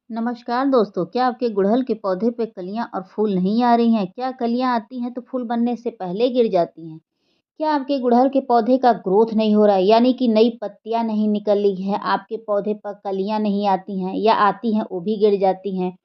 नमस्कार दोस्तों, क्या आपके गुड़हल के पौधे पे कलियां और फूल नहीं आ रही हैं? क्या कलियां आती हैं तो फूल बनने से पहले गिर जाती हैं? क्या आपके गुड़हल के पौधे का ग्रोथ नहीं हो रहा है, यानी कि नई पत्तियां नहीं निकली हैं, आपके पौधे पर कलियां नहीं आती हैं या आती हैं वो भी गिर जाती हैं?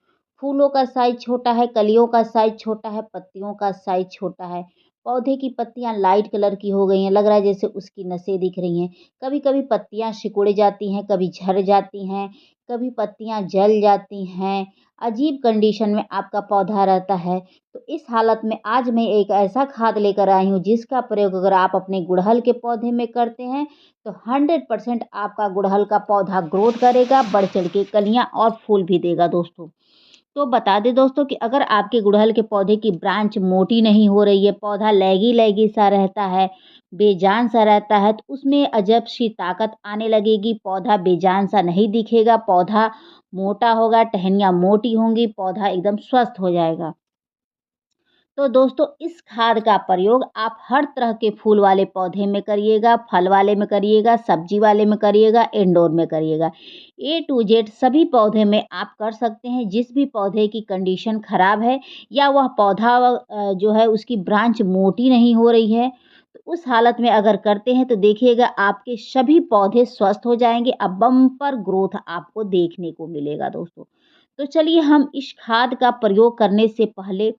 फूलों का साइज छोटा है, कलियों का साइज छोटा है, पत्तियों का साइज छोटा है, पौधे की पत्तियां लाइट कलर की हो गई हैं, लग रहा है जैसे उसकी नसें दिख रही हैं। कभी कभी पत्तियां सिकुड़ जाती हैं, कभी झड़ जाती हैं, कभी पत्तियां जल जाती हैं, अजीब कंडीशन में आपका पौधा रहता है। तो इस हालत में आज मैं एक ऐसा खाद लेकर आई हूँ जिसका प्रयोग अगर आप अपने गुड़हल के पौधे में करते हैं तो 100% आपका गुड़हल का पौधा ग्रोथ करेगा, बढ़ चढ़ के कलियां और फूल भी देगा दोस्तों। तो बता दें दोस्तों कि अगर आपके गुड़हल के पौधे की ब्रांच मोटी नहीं हो रही है, पौधा लैगी लैगी सा रहता है, बेजान सा रहता है, तो उसमें अजब सी ताकत आने लगेगी। पौधा बेजान सा नहीं दिखेगा, पौधा मोटा होगा, टहनियाँ मोटी होंगी, पौधा एकदम स्वस्थ हो जाएगा। तो दोस्तों इस खाद का प्रयोग आप हर तरह के फूल वाले पौधे में करिएगा, फल वाले में करिएगा, सब्जी वाले में करिएगा, इंडोर में करिएगा। ए टू जेड सभी पौधे में आप कर सकते हैं। जिस भी पौधे की कंडीशन खराब है या वह पौधा जो है उसकी ब्रांच मोटी नहीं हो रही है, तो उस हालत में अगर करते हैं तो देखिएगा आपके सभी पौधे स्वस्थ हो जाएँगे। अब बम्पर ग्रोथ आपको देखने को मिलेगा दोस्तों। तो चलिए हम इस खाद का प्रयोग करने से पहले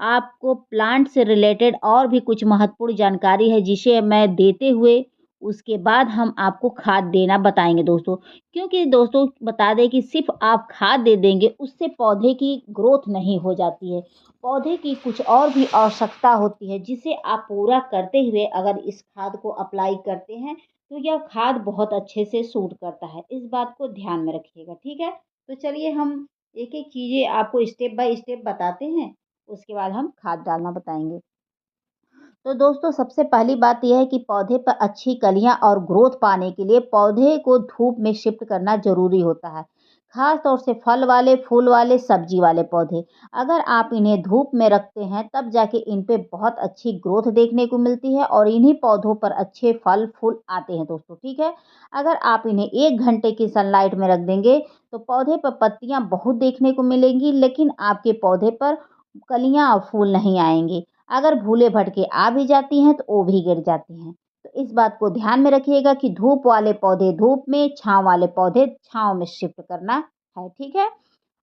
आपको प्लांट से रिलेटेड और भी कुछ महत्वपूर्ण जानकारी है जिसे मैं देते हुए उसके बाद हम आपको खाद देना बताएँगे दोस्तों। क्योंकि दोस्तों बता दें कि सिर्फ़ आप खाद दे देंगे उससे पौधे की ग्रोथ नहीं हो जाती है। पौधे की कुछ और भी आवश्यकता होती है जिसे आप पूरा करते हुए अगर इस खाद को अप्लाई करते हैं तो यह खाद बहुत अच्छे से सूट करता है। इस बात को ध्यान में रखिएगा, ठीक है? तो चलिए हम एक-एक चीज़ें आपको स्टेप बाय स्टेप बताते हैं। उसके बाद हम खाद डालना बताएँगे। तो दोस्तों सबसे पहली बात ये है कि पौधे पर अच्छी कलियाँ और ग्रोथ पाने के लिए पौधे को धूप में शिफ्ट करना ज़रूरी होता है। ख़ास तौर से फल वाले, फूल वाले, सब्ज़ी वाले पौधे। अगर आप इन्हें धूप में रखते हैं तब जाके इन पे बहुत अच्छी ग्रोथ देखने को मिलती है और इन्हीं पौधों पर अच्छे फल, फूल आते हैं दोस्तों, ठीक है? अगर आप इन्हें 1 घंटे की सनलाइट में रख देंगे तो पौधे पर पत्तियाँ बहुत देखने को मिलेंगी लेकिन आपके पौधे पर कलियाँ और फूल नहीं आएँगे। अगर भूले-भटके आ भी जाती हैं तो वो भी गिर जाती हैं। तो इस बात को ध्यान में रखिएगा कि धूप वाले पौधे धूप में, छाँव वाले पौधे छाँव में शिफ्ट करना है, ठीक है?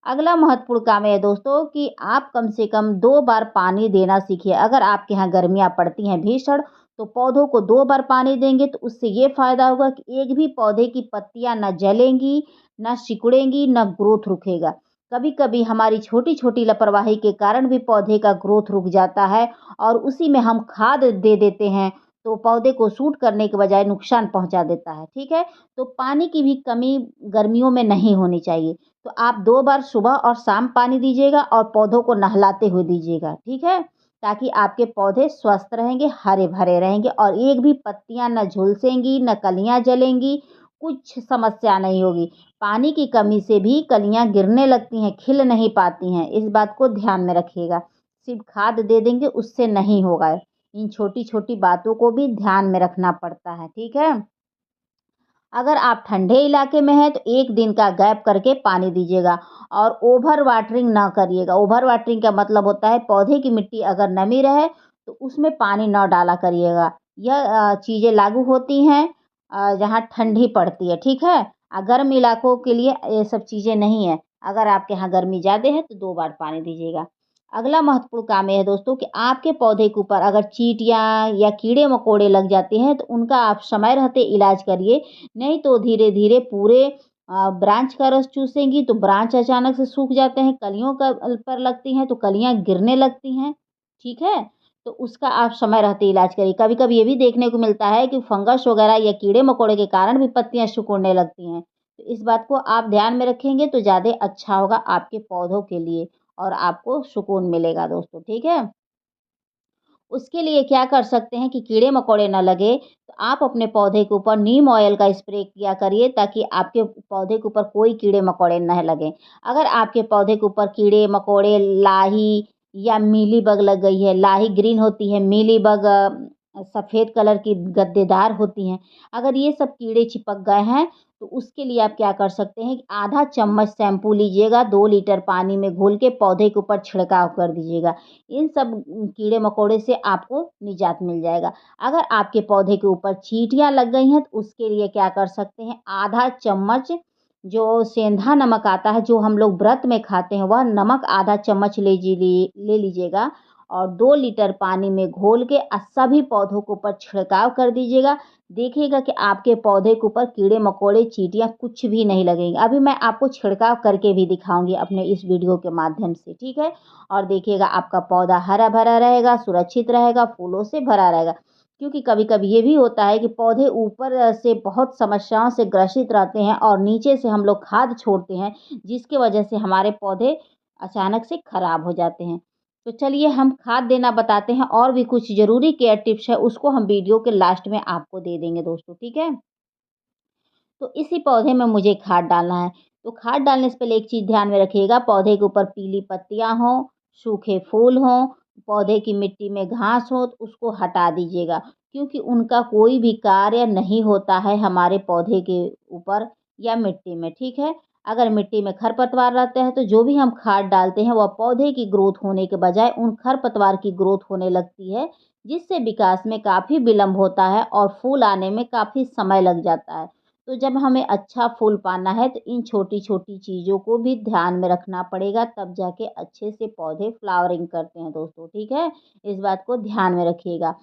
अगला महत्वपूर्ण काम है दोस्तों कि आप कम से कम 2 बार पानी देना सीखिए। अगर आपके यहाँ गर्मियाँ पड़ती हैं भीषण, तो पौधों को 2 बार पानी देंगे तो उससे ये फ़ायदा होगा कि एक भी पौधे की पत्तियाँ ना जलेंगी, ना सिकुड़ेंगी, ना ग्रोथ रुकेगा। कभी-कभी हमारी छोटी-छोटी लापरवाही के कारण भी पौधे का ग्रोथ रुक जाता है और उसी में हम खाद दे देते हैं, तो पौधे को सूट करने के बजाय नुकसान पहुँचा देता है, ठीक है? तो पानी की भी कमी गर्मियों में नहीं होनी चाहिए। तो आप 2 बार सुबह और शाम पानी दीजिएगा और पौधों को नहलाते हुए दीजिएगा, ठीक है? ताकि आपके पौधे स्वस्थ रहेंगे, हरे-भरे रहेंगे और एक भी पत्तियाँ ना झुलसेंगी, ना कलियाँ जलेंगी, कुछ समस्या नहीं होगी। पानी की कमी से भी कलियाँ गिरने लगती हैं, खिल नहीं पाती हैं, इस बात को ध्यान में रखिएगा। सिर्फ़ खाद दे देंगे उससे नहीं होगा। इन छोटी-छोटी बातों को भी ध्यान में रखना पड़ता है, ठीक है? अगर आप ठंडे इलाके में हैं तो 1 दिन का गैप करके पानी दीजिएगा और ओवर वाटरिंग ना करिएगा। ओवर वाटरिंग का मतलब होता है पौधे की मिट्टी अगर नमी रहे तो उसमें पानी ना डाला करिएगा। यह चीज़ें लागू होती हैं जहाँ ठंडी पड़ती है, ठीक है? गर्म इलाकों के लिए ये सब चीज़ें नहीं हैं। अगर आपके यहाँ गर्मी ज़्यादा है तो 2 बार पानी दीजिएगा। अगला महत्वपूर्ण काम ये है दोस्तों कि आपके पौधे के ऊपर अगर चींटियाँ या कीड़े-मकोड़े लग जाते हैं तो उनका आप समय रहते इलाज करिए, नहीं तो धीरे-धीरे पूरे ब्रांच का रस चूसेंगी तो ब्रांच अचानक से सूख जाते हैं, कलियों का पर लगती हैं तो कलियाँ गिरने लगती हैं, ठीक है? तो उसका आप समय रहते इलाज करिए। कभी-कभी ये भी देखने को मिलता है कि फंगस वगैरह या कीड़े-मकोड़े के कारण भी पत्तियाँ सिकुड़ने लगती हैं। तो इस बात को आप ध्यान में रखेंगे तो ज़्यादा अच्छा होगा आपके पौधों के लिए और आपको सुकून मिलेगा दोस्तों, ठीक है? उसके लिए क्या कर सकते हैं कि कीड़े-मकोड़े ना लगे, तो आप अपने पौधे के ऊपर नीम ऑयल का स्प्रे किया करिए ताकि आपके पौधे के ऊपर कोई कीड़े-मकोड़े ना लगें। अगर आपके पौधे के ऊपर कीड़े-मकोड़े, लाही या मीलीबग लग गई है, लाही ग्रीन होती है, मीलीबग सफ़ेद कलर की गद्देदार होती हैं। अगर ये सब कीड़े चिपक गए हैं तो उसके लिए आप क्या कर सकते हैं कि आधा चम्मच शैम्पू लीजिएगा, 2 लीटर पानी में घोल के पौधे के ऊपर छिड़काव कर दीजिएगा। इन सब कीड़े-मकोड़े से आपको निजात मिल जाएगा। अगर आपके पौधे के ऊपर चींटियाँ लग गई हैं तो उसके लिए क्या कर सकते हैं, आधा चम्मच जो सेंधा नमक आता है, जो हम लोग व्रत में खाते हैं, वह नमक आधा चम्मच ले लीजिएगा और 2 लीटर पानी में घोल के सभी पौधों के ऊपर छिड़काव कर दीजिएगा। देखिएगा कि आपके पौधे के ऊपर कीड़े-मकोड़े, चींटियाँ कुछ भी नहीं लगेंगी। अभी मैं आपको छिड़काव करके भी दिखाऊँगी अपने इस वीडियो के माध्यम से, ठीक है? और देखिएगा आपका पौधा हरा-भरा रहेगा, सुरक्षित रहेगा, फूलों से भरा रहेगा। क्योंकि कभी-कभी ये भी होता है कि पौधे ऊपर से बहुत समस्याओं से ग्रसित रहते हैं और नीचे से हम लोग खाद छोड़ते हैं, जिसकी वजह से हमारे पौधे अचानक से खराब हो जाते हैं। तो चलिए हम खाद देना बताते हैं और भी कुछ ज़रूरी केयर टिप्स है, उसको हम वीडियो के लास्ट में आपको दे देंगे दोस्तों, ठीक है? तो इसी पौधे में मुझे खाद डालना है। तो खाद डालने से पहले एक चीज़ ध्यान में रखिएगा, पौधे के ऊपर पीली पत्तियाँ हों, सूखे फूल हों, पौधे की मिट्टी में घास हो तो उसको हटा दीजिएगा, क्योंकि उनका कोई भी कार्य नहीं होता है हमारे पौधे के ऊपर या मिट्टी में, ठीक है? अगर मिट्टी में खरपतवार रहते हैं तो जो भी हम खाद डालते हैं वह पौधे की ग्रोथ होने के बजाय उन खरपतवार की ग्रोथ होने लगती है, जिससे विकास में काफ़ी विलंब होता है और फूल आने में काफ़ी समय लग जाता है। तो जब हमें अच्छा फूल पाना है तो इन छोटी-छोटी चीज़ों को भी ध्यान में रखना पड़ेगा, तब जाके अच्छे से पौधे फ्लावरिंग करते हैं दोस्तों, ठीक है? इस बात को ध्यान में रखिएगा।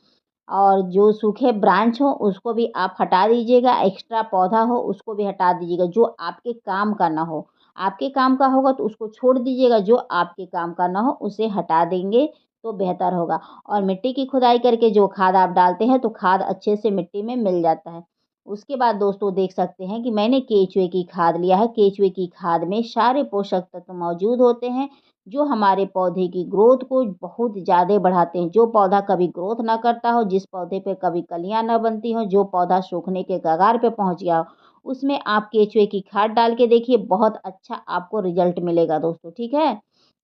और जो सूखे ब्रांच हो उसको भी आप हटा दीजिएगा, एक्स्ट्रा पौधा हो उसको भी हटा दीजिएगा, जो आपके काम का ना हो। आपके काम का होगा तो उसको छोड़ दीजिएगा, जो आपके काम का ना हो उसे हटा देंगे तो बेहतर होगा। और मिट्टी की खुदाई करके जो खाद आप डालते हैं तो खाद अच्छे से मिट्टी में मिल जाता है। उसके बाद दोस्तों देख सकते हैं कि मैंने केचुए की खाद लिया है। केचुए की खाद में सारे पोषक तत्व मौजूद होते हैं, जो हमारे पौधे की ग्रोथ को बहुत ज़्यादा बढ़ाते हैं। जो पौधा कभी ग्रोथ ना करता हो, जिस पौधे पे कभी कलियाँ ना बनती हों, जो पौधा सूखने के कगार पे पहुँच गया हो, उसमें आप केचुए की खाद डाल के देखिए, बहुत अच्छा आपको रिज़ल्ट मिलेगा दोस्तों, ठीक है?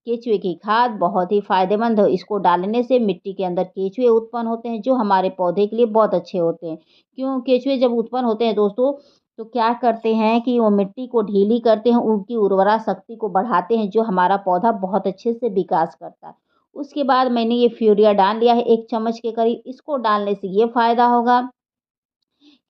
केचुए की खाद बहुत ही फ़ायदेमंद है। इसको डालने से मिट्टी के अंदर केचुए उत्पन्न होते हैं, जो हमारे पौधे के लिए बहुत अच्छे होते हैं। क्यों? केचुए जब उत्पन्न होते हैं दोस्तों, तो क्या करते हैं कि वो मिट्टी को ढीली करते हैं, उनकी उर्वरा शक्ति को बढ़ाते हैं, जो हमारा पौधा बहुत अच्छे से विकास करता है। उसके बाद मैंने ये फ़्यूरिया डाल लिया है 1 चम्मच के करीब। इसको डालने से ये फ़ायदा होगा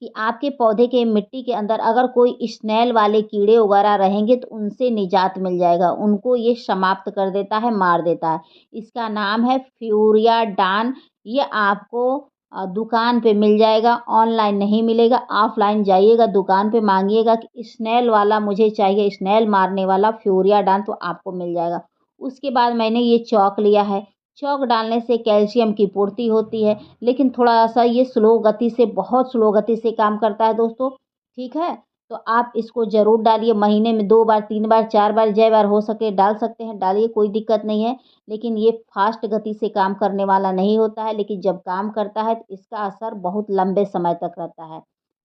कि आपके पौधे के मिट्टी के अंदर अगर कोई स्नेल वाले कीड़े वगैरह रहेंगे तो उनसे निजात मिल जाएगा। उनको ये समाप्त कर देता है, मार देता है। इसका नाम है फ्यूरिया डान। ये आपको दुकान पे मिल जाएगा, ऑनलाइन नहीं मिलेगा। ऑफ़लाइन जाइएगा, दुकान पे माँगिएगा कि स्नेल वाला मुझे चाहिए, स्नेल मारने वाला फ्यूरिया डान, तो आपको मिल जाएगा। उसके बाद मैंने ये चॉक लिया है। चॉक डालने से कैल्शियम की पूर्ति होती है। लेकिन थोड़ा-सा ये स्लो गति से, बहुत स्लो गति से काम करता है दोस्तों, ठीक है? तो आप इसको ज़रूर डालिए, महीने में 2 बार, 3 बार, 4 बार, जय बार हो सके डाल सकते हैं, डालिए, कोई दिक्कत नहीं है। लेकिन ये फ़ास्ट गति से काम करने वाला नहीं होता है, लेकिन जब काम करता है तो इसका असर बहुत लंबे समय तक रहता है।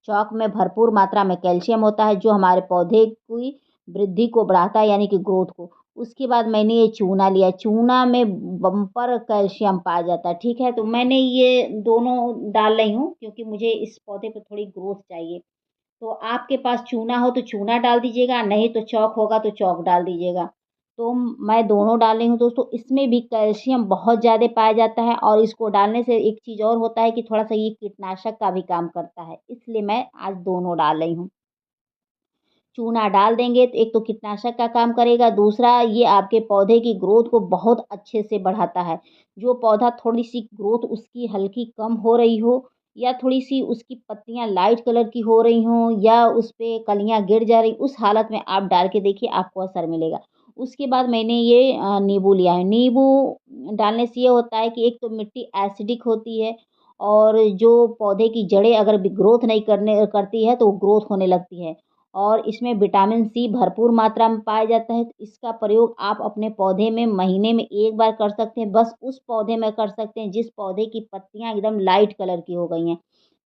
चॉक में भरपूर मात्रा में कैल्शियम होता है, जो हमारे पौधे की वृद्धि को बढ़ाता है, यानी कि ग्रोथ को। उसके बाद मैंने ये चूना लिया, चूना में बम्पर कैल्शियम पाया जाता है, ठीक है? तो मैंने ये दोनों डाल रही हूँ, क्योंकि मुझे इस पौधे पे थोड़ी ग्रोथ चाहिए। तो आपके पास चूना हो तो चूना डाल दीजिएगा, नहीं तो चॉक होगा तो चॉक डाल दीजिएगा। तो मैं दोनों डाल रही हूँ दोस्तों, इसमें भी कैल्शियम बहुत ज़्यादा पाया जाता है और इसको डालने से एक चीज़ और होता है कि थोड़ा-सा ये कीटनाशक का भी काम करता है, इसलिए मैं आज दोनों डाल रही हूँ। चूना डाल देंगे तो एक तो कीटनाशक का काम करेगा, दूसरा ये आपके पौधे की ग्रोथ को बहुत अच्छे से बढ़ाता है। जो पौधा थोड़ी-सी ग्रोथ उसकी हल्की कम हो रही हो या थोड़ी-सी उसकी पत्तियाँ लाइट कलर की हो रही हों या उस पे कलियाँ गिर जा रही, उस हालत में आप डाल के देखिए, आपको असर मिलेगा। उसके बाद मैंने ये नींबू लिया है। नींबू डालने से ये होता है कि एक तो मिट्टी एसिडिक होती है और जो पौधे की जड़ें अगर ग्रोथ नहीं करने करती है तो वो ग्रोथ होने लगती है। और इसमें विटामिन सी भरपूर मात्रा में पाया जाता है, तो इसका प्रयोग आप अपने पौधे में महीने में 1 बार कर सकते हैं। बस उस पौधे में कर सकते हैं जिस पौधे की पत्तियाँ एकदम लाइट कलर की हो गई हैं।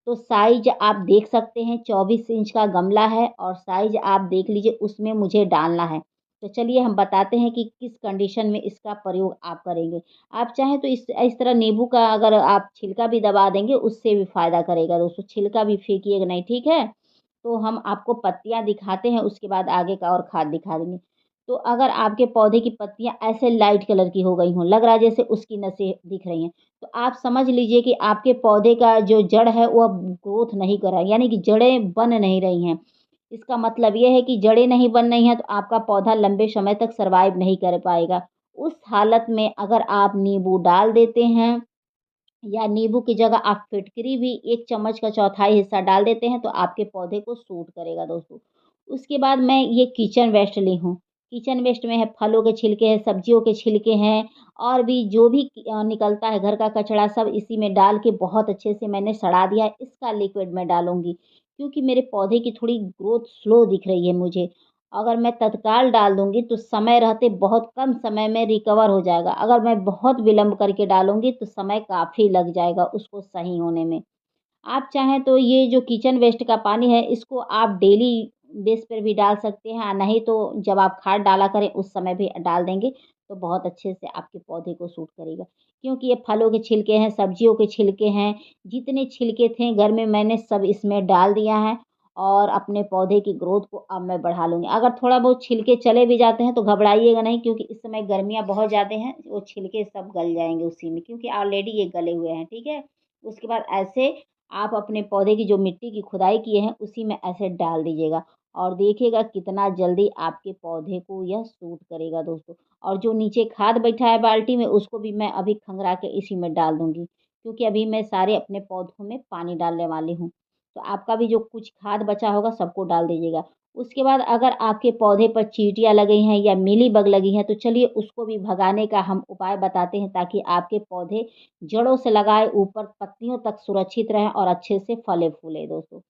तो साइज़ आप देख सकते हैं, 24 इंच का गमला है और साइज़ आप देख लीजिए, उसमें मुझे डालना है। तो चलिए हम बताते हैं कि किस कंडीशन में इसका प्रयोग आप करेंगे। आप चाहें तो इस तरह नींबू का अगर आप छिलका भी दबा देंगे उससे भी फ़ायदा करेगा दोस्तों, छिलका भी फेंकिएगा नहीं, ठीक है? तो हम आपको पत्तियाँ दिखाते हैं, उसके बाद आगे का और खाद दिखा देंगे। तो अगर आपके पौधे की पत्तियाँ ऐसे लाइट कलर की हो गई हों, लग रहा है जैसे उसकी नसें दिख रही हैं, तो आप समझ लीजिए कि आपके पौधे का जो जड़ है वो अब ग्रोथ नहीं कर रहा है, यानी कि जड़ें बन नहीं रही हैं। इसका मतलब ये है कि जड़ें नहीं बन रही हैं तो आपका पौधा लंबे समय तक सर्वाइव नहीं कर पाएगा। उस हालत में अगर आप नींबू डाल देते हैं या नींबू की जगह आप फिटकरी भी 1 चम्मच का चौथाई हिस्सा डाल देते हैं तो आपके पौधे को सूट करेगा दोस्तों। उसके बाद मैं ये किचन वेस्ट ली हूँ। किचन वेस्ट में है फलों के छिलके हैं, सब्जियों के छिलके हैं और भी जो भी निकलता है घर का कचरा सब इसी में डाल के बहुत अच्छे से मैंने सड़ा दिया है। इसका लिक्विड मैं डालूँगी क्योंकि मेरे पौधे की थोड़ी ग्रोथ स्लो दिख रही है मुझे। अगर मैं तत्काल डाल दूँगी तो समय रहते बहुत कम समय में रिकवर हो जाएगा। अगर मैं बहुत विलंब करके डालूँगी तो समय काफ़ी लग जाएगा उसको सही होने में। आप चाहें तो ये जो किचन वेस्ट का पानी है इसको आप डेली बेस पर भी डाल सकते हैं, नहीं तो जब आप खाद डाला करें उस समय भी डाल देंगे तो बहुत अच्छे से आपके पौधे को सूट करेगा। क्योंकि ये फलों के छिलके हैं, सब्जियों के छिलके हैं, जितने छिलके थे घर में मैंने सब इसमें डाल दिया है और अपने पौधे की ग्रोथ को अब मैं बढ़ा लूँगी। अगर थोड़ा बहुत छिलके चले भी जाते हैं तो घबराइएगा नहीं क्योंकि इस समय गर्मियाँ बहुत ज़्यादा हैं, वो छिलके सब गल जाएँगे उसी में क्योंकि ऑलरेडी ये गले हुए हैं, ठीक है? उसके बाद ऐसे आप अपने पौधे की जो मिट्टी की खुदाई किए हैं उसी में ऐसे डाल दीजिएगा और देखिएगा कितना जल्दी आपके पौधे को यह सूट करेगा दोस्तों। और जो नीचे खाद बैठा है बाल्टी में उसको भी मैं अभी खंगरा के इसी में डाल दूँगी क्योंकि अभी मैं सारे अपने पौधों में पानी डालने वाली हूँ। तो आपका भी जो कुछ खाद बचा होगा सबको डाल दीजिएगा। उसके बाद अगर आपके पौधे पर चींटियाँ लगी हैं या मीलीबग लगी हैं तो चलिए उसको भी भगाने का हम उपाय बताते हैं ताकि आपके पौधे जड़ों से लगाए ऊपर पत्तियों तक सुरक्षित रहें और अच्छे से फले-फूलें दोस्तों।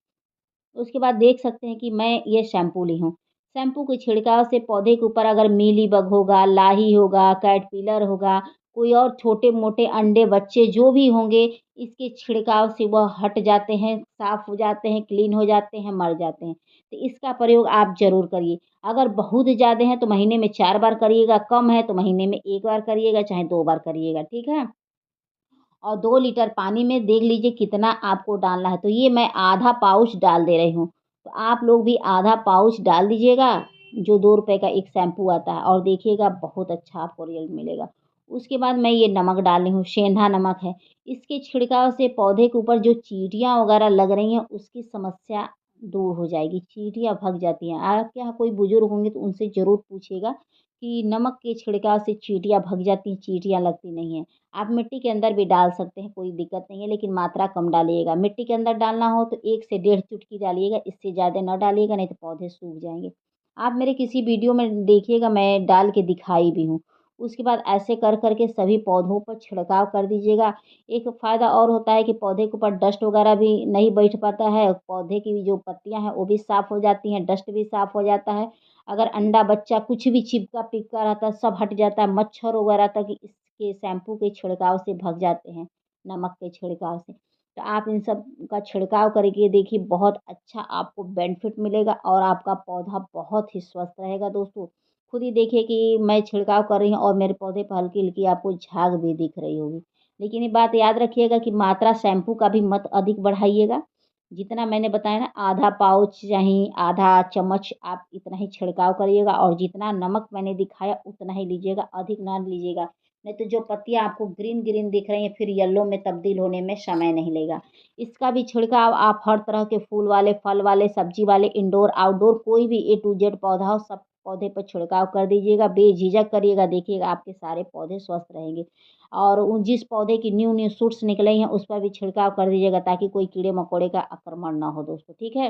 उसके बाद देख सकते हैं कि मैं ये शैम्पू ली हूँ। शैम्पू के छिड़काव से पौधे के ऊपर अगर मीलीबग होगा, लाही होगा, कैटरपिलर होगा, कोई और छोटे-मोटे अंडे बच्चे जो भी होंगे, इसके छिड़काव से वह हट जाते हैं, साफ़ हो जाते हैं, क्लीन हो जाते हैं, मर जाते हैं। तो इसका प्रयोग आप ज़रूर करिए। अगर बहुत ज़्यादा हैं तो महीने में 4 बार करिएगा, कम है तो महीने में 1 बार करिएगा, चाहे 2 बार करिएगा, ठीक है? और 2 लीटर पानी में देख लीजिए कितना आपको डालना है, तो ये मैं आधा पाउच डाल दे रही हूँ। तो आप लोग भी आधा पाउच डाल दीजिएगा, जो ₹2 का एक शैम्पू आता है और देखिएगा बहुत अच्छा आपको रिज़ल्ट मिलेगा। उसके बाद मैं ये नमक डाल रही हूँ, सेंधा नमक है। इसके छिड़काव से पौधे के ऊपर जो चींटियाँ वगैरह लग रही हैं, उसकी समस्या दूर हो जाएगी, चींटियाँ भग जाती हैं। आपके यहाँ कोई बुज़ुर्ग होंगे तो उनसे ज़रूर पूछिएगा कि नमक के छिड़काव से चींटियाँ भग जाती हैं, चींटियाँ लगती नहीं हैं। आप मिट्टी के अंदर भी डाल सकते हैं, कोई दिक्कत नहीं है, लेकिन मात्रा कम डालिएगा। मिट्टी के अंदर डालना हो तो 1 से डेढ़ चुटकी डालिएगा, इससे ज़्यादा ना डालिएगा, नहीं तो पौधे सूख जाएँगे। आप मेरे किसी वीडियो में देखिएगा, मैं डाल के दिखाई भी हूँ। उसके बाद ऐसे कर के सभी पौधों पर छिड़काव कर दीजिएगा। एक फ़ायदा और होता है कि पौधे के ऊपर डस्ट वगैरह भी नहीं बैठ पाता है, पौधे की जो पत्तियाँ हैं, वो भी साफ़ हो जाती हैं, डस्ट भी साफ़ हो जाता है। अगर अंडा, बच्चा कुछ भी चिपका-पिपका रहता है, सब हट जाता है, मच्छर वगैरह तक के शैम्पू के छिड़काव से भग जाते हैं, नमक के छिड़काव से। तो आप इन सब का छिड़काव करके देखिए बहुत अच्छा आपको बेनिफिट मिलेगा और आपका पौधा बहुत ही स्वस्थ रहेगा दोस्तों। खुद ही देखिए कि मैं छिड़काव कर रही हूँ और मेरे पौधे पे हल्की-हल्की आपको झाग भी दिख रही होगी। लेकिन ये बात याद रखिएगा कि मात्रा शैम्पू का भी मत अधिक बढ़ाइएगा। जितना मैंने बताया ना आधा पाउच चाहे आधा चम्मच आप इतना ही छिड़काव करिएगा और जितना नमक मैंने दिखाया उतना ही लीजिएगा, अधिक ना लीजिएगा। नहीं तो जो पत्तियाँ आपको ग्रीन-ग्रीन दिख रही हैं फिर येलो में तब्दील होने में समय नहीं लेगा। इसका भी छिड़काव आप हर तरह के फूल वाले, फल वाले, सब्ज़ी वाले, इंडोर, आउटडोर कोई भी ए टू जेड पौधा हो सब पौधे पर छिड़काव कर दीजिएगा, बेझिझक करिएगा, देखिएगा आपके सारे पौधे स्वस्थ रहेंगे। और जिस पौधे की न्यू-न्यू शूट्स निकले हैं उस पर भी छिड़काव कर दीजिएगा ताकि कोई कीड़े-मकोड़े का आक्रमण ना हो दोस्तों, ठीक है?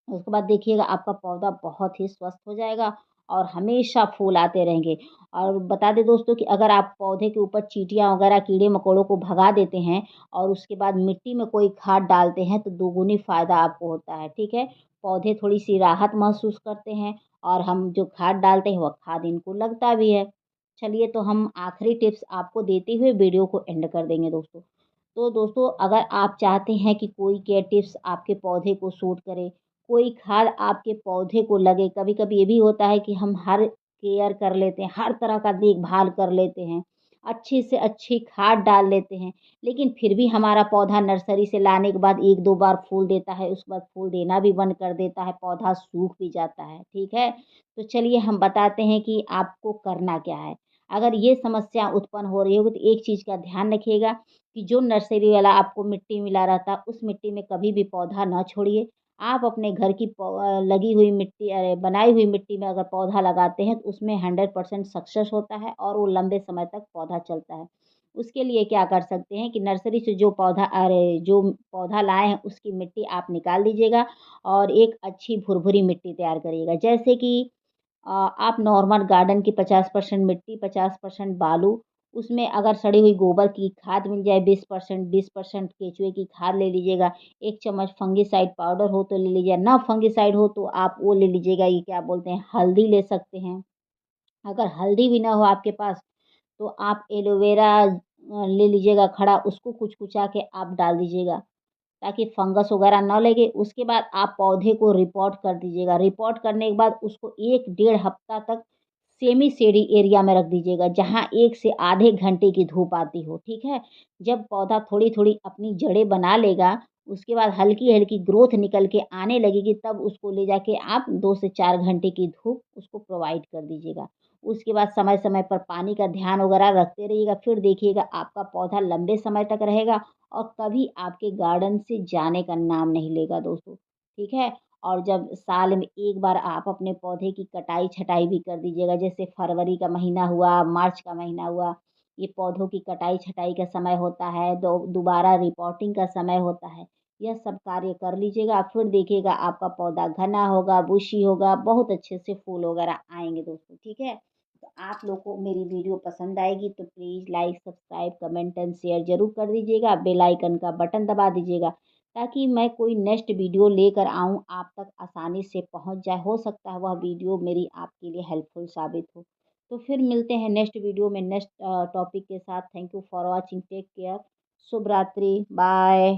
उसके बाद देखिएगा आपका पौधा बहुत ही स्वस्थ हो जाएगा और हमेशा फूल आते रहेंगे। और बता दें दोस्तों कि अगर आप पौधे के ऊपर चींटियाँ वगैरह कीड़े-मकोड़ों को भगा देते हैं और उसके बाद मिट्टी में कोई खाद डालते हैं तो दोगुनी फ़ायदा आपको होता है, ठीक है? पौधे थोड़ी-सी राहत महसूस करते हैं और हम जो खाद डालते हैं वह खाद इनको लगता भी है। चलिए तो हम आखिरी टिप्स आपको देते हुए वीडियो को एंड कर देंगे दोस्तों। तो दोस्तों अगर आप चाहते हैं कि कोई केयर टिप्स आपके पौधे को सूट करे, कोई खाद आपके पौधे को लगे। कभी-कभी ये भी होता है कि हम हर केयर कर लेते हैं, हर तरह का देखभाल कर लेते हैं, अच्छी से अच्छी खाद डाल लेते हैं, लेकिन फिर भी हमारा पौधा नर्सरी से लाने के बाद 1-2 बार फूल देता है, उसके बाद फूल देना भी बंद कर देता है, पौधा सूख भी जाता है, ठीक है? तो चलिए हम बताते हैं कि आपको करना क्या है। अगर ये समस्या उत्पन्न हो रही होगी तो एक चीज़ का ध्यान रखिएगा कि जो नर्सरी वाला आपको मिट्टी मिला रहता है, उस मिट्टी में कभी भी पौधा ना छोड़िए। आप अपने घर की लगी हुई मिट्टी बनाई हुई मिट्टी में अगर पौधा लगाते हैं तो उसमें 100% सक्सेस होता है और वो लंबे समय तक पौधा चलता है। उसके लिए क्या कर सकते हैं कि नर्सरी से जो पौधा लाए हैं उसकी मिट्टी आप निकाल दीजिएगा और एक अच्छी भुरभुरी मिट्टी तैयार करिएगा। जैसे कि आप नॉर्मल गार्डन की 50% मिट्टी, 50% बालू, उसमें अगर सड़ी हुई गोबर की खाद मिल जाए 20% केचुए की खाद ले लीजिएगा, 1 चम्मच फंगिसाइड पाउडर हो तो ले लीजिए, ना फंगिसाइड हो तो आप वो ले लीजिएगा, ये क्या बोलते हैं, हल्दी ले सकते हैं। अगर हल्दी भी ना हो आपके पास तो आप एलोवेरा ले लीजिएगा खड़ा, उसको कुच-कुचा के आप डाल दीजिएगा। ताकि फंगस वगैरह ना लगे। उसके बाद आप पौधे को रिपोर्ट कर दीजिएगा। रिपोर्ट करने के बाद उसको 1 डेढ़ हफ्ता तक सेमी शेडी एरिया में रख दीजिएगा, जहाँ 1 से आधे घंटे की धूप आती हो, ठीक है? जब पौधा थोड़ी-थोड़ी अपनी जड़ें बना लेगा, उसके बाद हल्की-हल्की ग्रोथ निकल के आने लगेगी, तब उसको ले जाके आप 2 से 4 घंटे की धूप उसको प्रोवाइड कर दीजिएगा। उसके बाद समय-समय पर पानी का ध्यान वगैरह रखते रहिएगा, फिर देखिएगा आपका पौधा लंबे समय तक रहेगा और कभी आपके गार्डन से जाने का नाम नहीं लेगा दोस्तों, ठीक है? और जब साल में 1 बार आप अपने पौधे की कटाई-छँटाई भी कर दीजिएगा, जैसे फरवरी का महीना हुआ, मार्च का महीना हुआ, ये पौधों की कटाई-छँटाई का समय होता है, दोबारा रिपोर्टिंग का समय होता है। यह सब कार्य कर लीजिएगा, फिर देखिएगा आपका पौधा घना होगा, बुशी होगा, बहुत अच्छे से फूल वगैरह आएँगे दोस्तों, ठीक है? तो आप लोग को मेरी वीडियो पसंद आएगी तो please like, subscribe, comment and share ज़रूर कर दीजिएगा। बेल आइकन का बटन दबा दीजिएगा ताकि मैं कोई नेक्स्ट वीडियो लेकर आऊँ, आप तक आसानी से पहुँच जाए। हो सकता है वह वीडियो मेरी आपके लिए हेल्पफुल साबित हो। तो फिर मिलते हैं नेक्स्ट वीडियो में नेक्स्ट टॉपिक के साथ। Thank you for watching. Take care. शुभ रात्रि। बाय।